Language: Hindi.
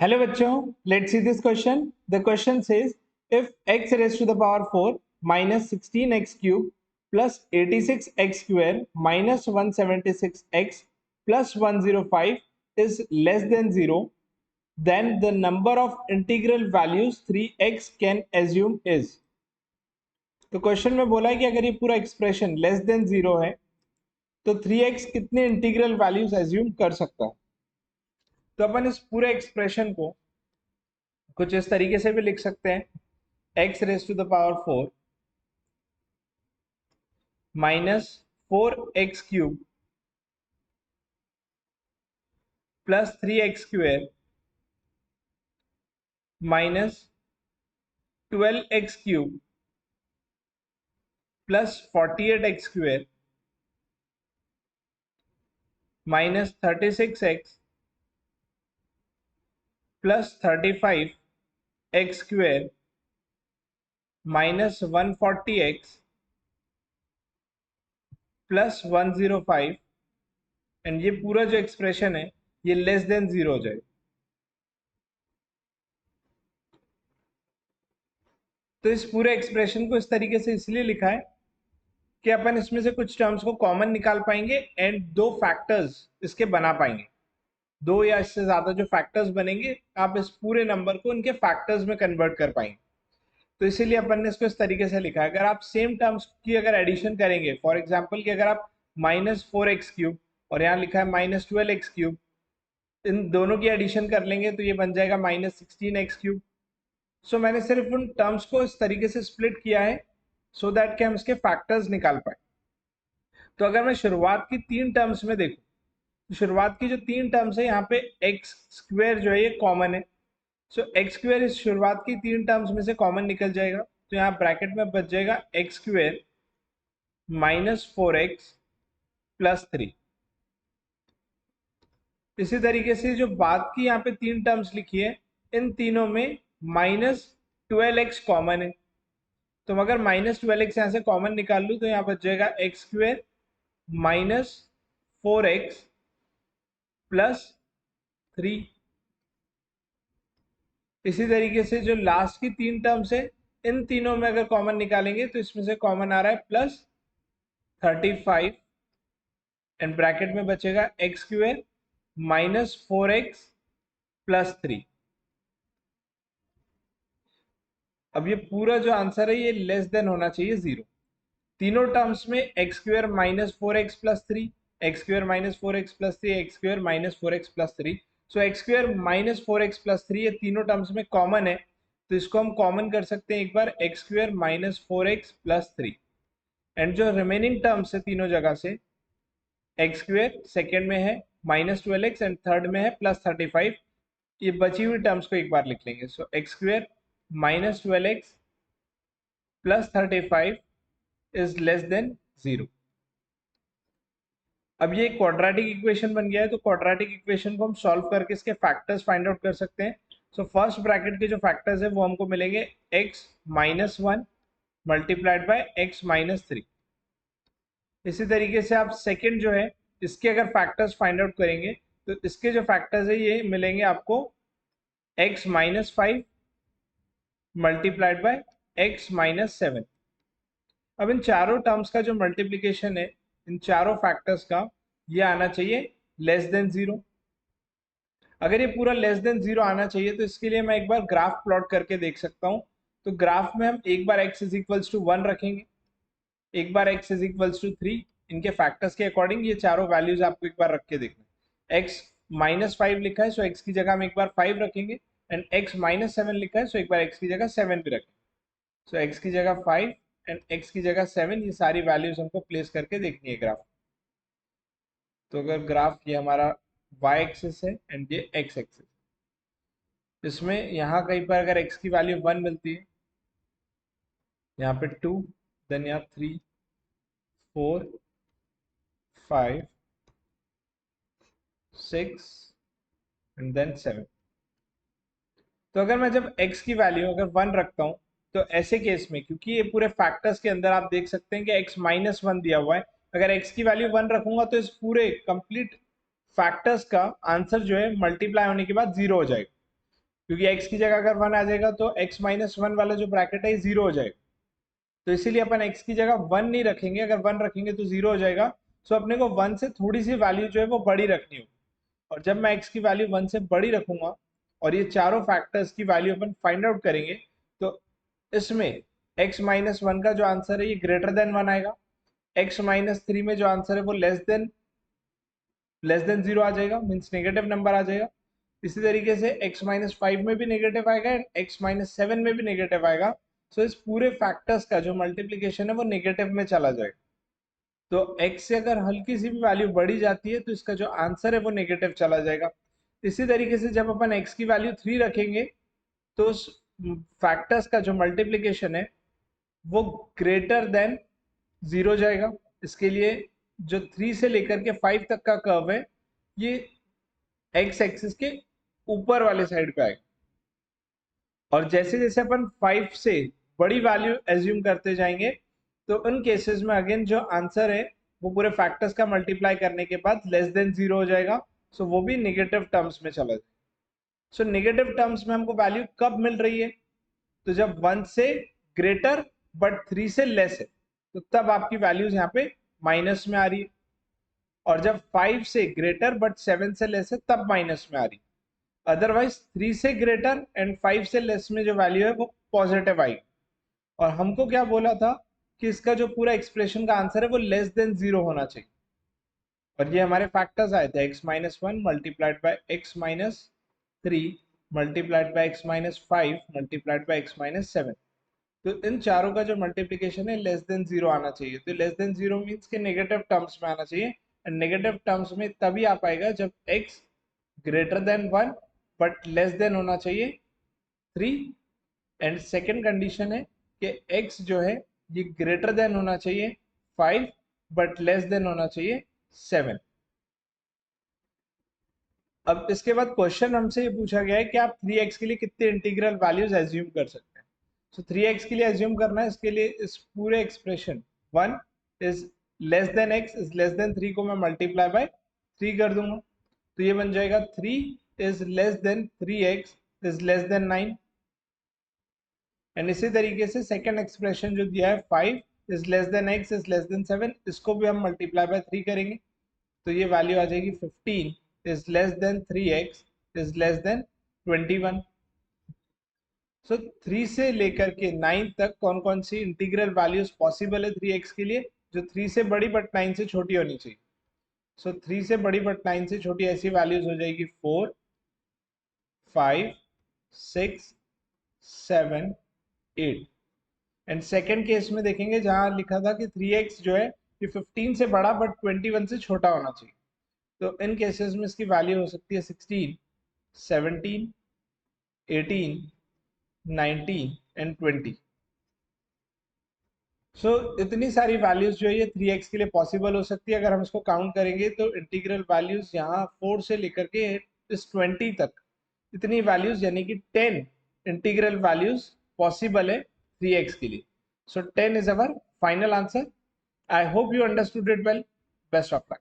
Hello बच्चों, let's see this question. The question says if x raised to the power 4 minus 16x cube plus 86x square minus 176x plus 105 is less than 0, then the number of integral values 3x can assume is. तो क्वेश्चन में बोला है कि अगर ये पूरा एक्सप्रेशन लेस देन 0 है तो 3x कितने इंटीग्रल वैल्यूज एज्यूम कर सकता है। तो अपन इस पूरे एक्सप्रेशन को कुछ इस तरीके से भी लिख सकते हैं x raise to the power 4 minus 4x cube plus 3x square minus 12x cube plus 48x square minus 36x plus 35x square minus 140x plus 105 and ये पूरा जो एक्सप्रेशन है ये लेस देन 0 हो जाए। तो इस पूरे एक्सप्रेशन को इस तरीके से इसलिए लिखा है कि अपन इसमें से कुछ टर्म्स को कॉमन निकाल पाएंगे एंड दो फैक्टर्स इसके बना पाएंगे। दो या इससे ज्यादा जो फैक्टर्स बनेंगे आप इस पूरे नंबर को उनके फैक्टर्स में कन्वर्ट कर पाएंगे। तो इसीलिए अपन ने इसको इस तरीके से लिखा है। अगर आप सेम टर्म्स की अगर एडिशन करेंगे, फॉर एग्जाम्पल कि अगर आप माइनस 4x क्यूब और यहाँ लिखा है माइनस 12x क्यूब, इन दोनों की एडिशन कर लेंगे तो ये बन जाएगा माइनस 16x क्यूब। सो मैंने सिर्फ उन टर्म्स को इस तरीके से स्प्लिट किया है सो दैट कि हम इसके फैक्टर्स निकाल पाए। तो अगर मैं शुरुआत की 3 टर्म्स में देखूं तो शुरुआत की जो 3 टर्म्स है यहाँ पे एक्स स्क्वेयर जो है ये कॉमन है। सो एक्स स्क्वेयर इस शुरुआत की 3 टर्म्स में से कॉमन निकल जाएगा तो यहाँ ब्रैकेट में बच जाएगा x square minus 4x plus 3। इसी तरीके से जो बाद की यहाँ पे 3 टर्म्स लिखी है इन तीनों में माइनस 12x कॉमन है। तो अगर माइनस 12x यहाँ से कॉमन निकाल लूँ तो यहाँ बच जाएगा x square minus 4x plus 3। इसी तरीके से जो लास्ट की 3 टर्म्स है इन तीनों में अगर कॉमन निकालेंगे तो इसमें से कॉमन आ रहा है प्लस 35 एंड ब्रैकेट में बचेगा x square minus 4x plus 3। अब ये पूरा जो आंसर है ये लेस देन होना चाहिए 0। तीनों टर्म्स में x square minus 4x plus 3, x square minus 4x plus 3, x square minus 4x plus 3। So x square minus 4x plus 3 ये तीनों टर्म्स में कॉमन है तो इसको हम कॉमन कर सकते हैं एक बार x square minus 4x plus 3। And जो रिमेनिंग टर्म्स है तीनों जगह से एक्स स्क्वेयर सेकेंड में है माइनस 12x एंड थर्ड में है प्लस 35। ये बची हुई टर्म्स को एक बार लिख लेंगे। So x square minus 12x plus 35 is less than 0। अब ये क्वाड्रेटिक इक्वेशन बन गया है तो क्वाड्रेटिक इक्वेशन को हम सॉल्व करके इसके फैक्टर्स फाइंड आउट कर सकते हैं। सो फर्स्ट ब्रैकेट के जो फैक्टर्स है वो हमको मिलेंगे x minus 1 multiplied by x minus 3। इसी तरीके से आप सेकेंड जो है इसके अगर फैक्टर्स फाइंड आउट करेंगे तो इसके जो फैक्टर्स है ये मिलेंगे आपको x minus 5 multiplied by x minus 7। अब इन चारों टर्म्स का जो मल्टीप्लीकेशन है इन चारों फैक्टर्स का ये आना चाहिए लेस देन 0। अगर ये पूरा लेस देन 0 आना चाहिए तो इसके लिए मैं एक बार ग्राफ प्लॉट करके देख सकता हूँ। तो ग्राफ में हम एक बार x इज इक्वल्स टू 1 रखेंगे, एक बार x इज इक्वल्स टू 3। इनके फैक्टर्स के अकॉर्डिंग ये चारों वैल्यूज आपको एक बार रख के देखना। x माइनस 5 लिखा है सो x की जगह हम एक बार 5 रखेंगे एंड x माइनस 7 लिखा है सो एक बार x की जगह 7 भी रखेंगे। सो x की जगह 5 एंड x की जगह 7 ये सारी वैल्यूज हमको प्लेस करके देखनी है ग्राफ। तो अगर ग्राफ ये हमारा y एक्सिस है एंड ये x एक्सिस, इसमें यहाँ कहीं पर अगर x की वैल्यू 1 मिलती है, यहाँ पे 2, देन यहाँ 3, 4, 5, 6 एंड देन 7। तो अगर मैं जब x की वैल्यू अगर 1 रखता हूँ तो ऐसे केस में क्योंकि ये पूरे फैक्टर्स के अंदर आप देख सकते हैं कि x माइनस 1 दिया हुआ है, अगर x की वैल्यू 1 रखूंगा तो इस पूरे कंप्लीट फैक्टर्स का आंसर जो है मल्टीप्लाई होने के बाद 0 हो जाएगा। क्योंकि x की जगह अगर 1 आ जाएगा तो x माइनस 1 वाला जो ब्रैकेट है 0 हो जाएगा। तो इसीलिए अपन x की जगह 1 नहीं रखेंगे, अगर 1 रखेंगे तो 0 हो जाएगा। सो अपने को 1 से थोड़ी सी वैल्यू जो है वो बड़ी रखनी होगी, और जब मैं x की वैल्यू 1 से बड़ी रखूंगा और ये चारों फैक्टर्स की वैल्यू अपन फाइंड आउट करेंगे, तो इसमें x माइनस 1 का जो आंसर है ये ग्रेटर देन 1 आएगा, x माइनस 3 में जो आंसर है वो लेस देन 0 आ जाएगा, मीन्स नेगेटिव नंबर आ जाएगा। इसी तरीके से x माइनस 5 में भी नेगेटिव आएगा एंड x माइनस 7 में भी नेगेटिव आएगा। सो इस पूरे फैक्टर्स का जो मल्टीप्लीकेशन है वो नेगेटिव में चला जाएगा। तो x से अगर हल्की सी भी वैल्यू बढ़ी जाती है तो इसका जो आंसर है वो नेगेटिव चला जाएगा। इसी तरीके से जब अपन x की वैल्यू 3 रखेंगे तो उस फैक्टर्स का जो मल्टीप्लीकेशन है वो ग्रेटर देन 0 जाएगा। इसके लिए जो 3 से लेकर के 5 तक का कर्व है ये x एक्सिस के ऊपर वाले साइड पे आएगा, और जैसे जैसे अपन 5 से बड़ी वैल्यू एज्यूम करते जाएंगे तो उन केसेस में अगेन जो आंसर है वो पूरे फैक्टर्स का मल्टीप्लाई करने के बाद लेस देन 0 हो जाएगा। सो वो भी नेगेटिव टर्म्स में चला जाएगा। सो नेगेटिव टर्म्स में हमको वैल्यू कब मिल रही है, तो जब 1 से ग्रेटर बट 3 से लेस है तो तब आपकी वैल्यूज यहाँ पे माइनस में आ रही है, और जब 5 से ग्रेटर बट 7 से लेस है तब माइनस में आ रही है। अदरवाइज 3 से ग्रेटर एंड 5 से लेस में जो वैल्यू है वो पॉजिटिव आएगी। और हमको क्या बोला था कि इसका जो पूरा एक्सप्रेशन का आंसर है वो लेस देन 0 होना चाहिए, और ये हमारे फैक्टर्स आए थे x minus 1 multiplied by x minus 3 multiplied by x minus 5 multiplied by x minus 7। तो इन चारों का जो मल्टीप्लिकेशन है लेस देन 0 आना चाहिए। तो लेस देन 0 मीन्स के नेगेटिव टर्म्स में आना चाहिए, एंड नेगेटिव टर्म्स में तभी आ पाएगा जब x greater than 1 but less than होना चाहिए 3, एंड सेकेंड कंडीशन है कि x जो है ये ग्रेटर देन होना चाहिए 5 बट लेस देन होना चाहिए 7। अब इसके बाद क्वेश्चन हमसे ये पूछा गया है कि आप 3x के लिए कितने इंटीग्रल वैल्यूज एज्यूम कर सकते हैं। सो 3x के लिए एज्यूम करना है, इसके लिए इस पूरे expression 1 is less then x is less then 3 को मैं मल्टीप्लाई बाय 3 कर दूंगा, तो ये बन जाएगा 3 is less then 3x is less then 9। And इसी तरीके से सेकेंड एक्सप्रेशन जो दिया है 5 is less then x is less then 7, इसको भी हम मल्टीप्लाई बाय 3 करेंगे, तो ये वैल्यू आ जाएगी 15 is less than 3x is less than 21। सो 3 से लेकर के 9 तक कौन कौन सी इंटीग्रल वैल्यूज पॉसिबल है 3x के लिए, जो 3 से बड़ी बट 9 से छोटी होनी चाहिए। सो 3 से बड़ी बट 9 से छोटी ऐसी वैल्यूज हो जाएगी 4 5 6 7 8। एंड सेकेंड केस में देखेंगे जहां लिखा था कि 3x जो है ये 15 से बड़ा बट 21 से छोटा होना चाहिए, तो इन केसेस में इसकी वैल्यू हो सकती है 16 17 18 19 एंड 20। सो इतनी सारी वैल्यूज जो है ये 3x के लिए पॉसिबल हो सकती है। अगर हम इसको काउंट करेंगे तो इंटीग्रल वैल्यूज यहाँ 4 से लेकर के इस 20 तक, इतनी वैल्यूज यानी कि 10 इंटीग्रल वैल्यूज पॉसिबल है 3x के लिए। सो 10 is our final answer. I hope you understood it well. Best of luck.